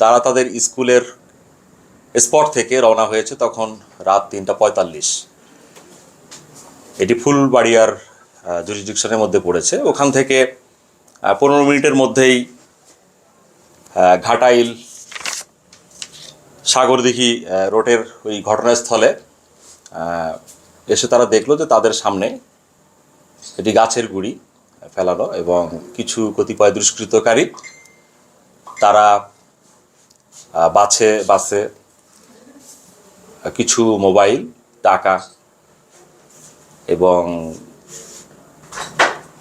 তারা তাদের স্কুলের স্পট থেকে রওনা হয়েছে তখন রাত 3:45। এটি ফুলবাড়িয়ার জুরিসডিকশনের মধ্যে পড়েছে। ওখান থেকে 15 মিনিটের মধ্যেই ঘাটাইল সাগরদিঘি রোডের ওই ঘটনাস্থলে এসে তারা দেখলো যে তাদের সামনে এটি গাছের গুঁড়ি ফেলানো এবং কিছু কতিপয় দুষ্কৃতকারী তারা বাসে কিছু মোবাইল, টাকা এবং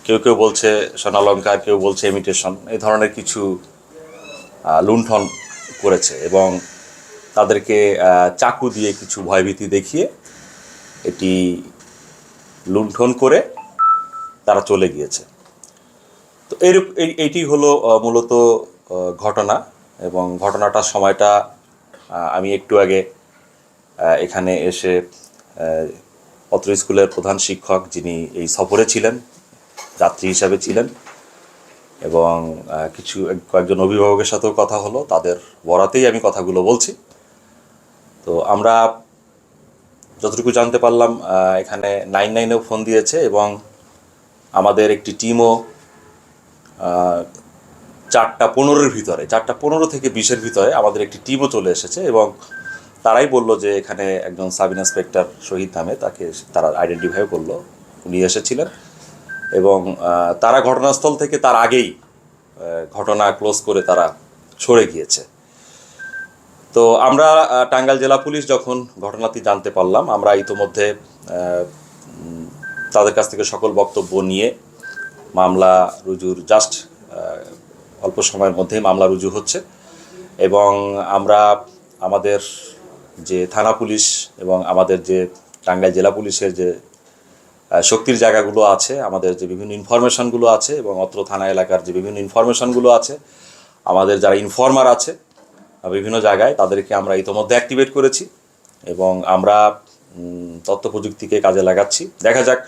কেউ কেউ বলছে স্বর্ণালঙ্কার, কেউ বলছে ইমিটেশন, এই ধরনের কিছু লুণ্ঠন করেছে এবং তাদেরকে চাকু দিয়ে কিছু ভয়ভীতি দেখিয়ে এটি লুণ্ঠন করে তারা চলে গিয়েছে। তো এইটি হলো মূলত ঘটনা। এবং ঘটনাটার সময়টা আমি একটু আগে এখানে এসে অত্র স্কুলের প্রধান শিক্ষক, যিনি এই সফরে ছিলেন, যাত্রী হিসাবে ছিলেন, এবং কয়েকজন অভিভাবকের সাথেও কথা হলো, তাদের বরাতেই আমি কথাগুলো বলছি। তো আমরা যতটুকু জানতে পারলাম এখানে 99-এও ফোন দিয়েছে এবং আমাদের একটি টিমও 4:15 ভিতরে, 4:15 থেকে 20-এর ভিতরে আমাদের একটি টিমও চলে এসেছে এবং তারাই বলল যে এখানে একজন সাব ইন্সপেক্টর শহীদ নামে, তাকে তারা আইডেন্টিফাই করলো, উনি এসেছিলেন এবং তারা ঘটনাস্থল থেকে তার আগেই ঘটনা ক্লোজ করে তারা সরে গিয়েছে। তো আমরা টাঙ্গাইল জেলা পুলিশ যখন ঘটনাটি জানতে পারলাম, আমরা ইতোমধ্যে তাদের কাছ থেকে সকল বক্তব্য নিয়ে মামলা রুজুর অল্প সময়ের মধ্যেই মামলা রুজু হচ্ছে এবং আমরা আমাদের যে থানা পুলিশ এবং আমাদের যে টাঙ্গাইল জেলা পুলিশের যে শক্তির জায়গাগুলো আছে, আমাদের যে বিভিন্ন ইনফরমেশনগুলো আছে এবং অত্র থানা এলাকার যে বিভিন্ন ইনফরমেশনগুলো আছে, আমাদের যারা ইনফর্মার আছে বিভিন্ন জায়গায়, তাদেরকে আমরা ইতোমধ্যে অ্যাক্টিভেট করেছি এবং আমরা তথ্য প্রযুক্তিকে কাজে লাগাচ্ছি। দেখা যাক,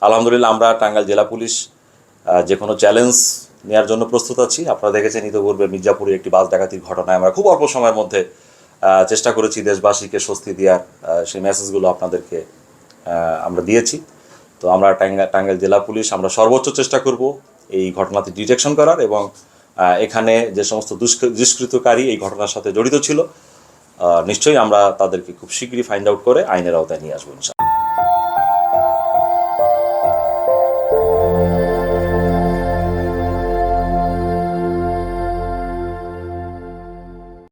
আলহামদুলিল্লাহ আমরা টাঙ্গাইল জেলা পুলিশ যে কোনো চ্যালেঞ্জ নেওয়ার জন্য প্রস্তুত আছি। আপনারা দেখেছেন ইতিপূর্বে মির্জাপুরে একটি বাস ডাকাতির ঘটনায় আমরা খুব অল্প সময়ের মধ্যে চেষ্টা করেছি দেশবাসীকে স্বস্তি দেওয়ার, সেই মেসেজগুলো আপনাদেরকে আমরা দিয়েছি। তো আমরা টাঙ্গাইল জেলা পুলিশ আমরা সর্বোচ্চ চেষ্টা করব এই ঘটনাটি ডিটেকশন করার এবং এখানে যে সমস্ত দুষ্কৃতকারী এই ঘটনার সাথে জড়িত ছিল নিশ্চয়ই আমরা তাদেরকে খুব শীঘ্রই ফাইন্ড আউট করে আইনের আওতায় নিয়ে আসবো।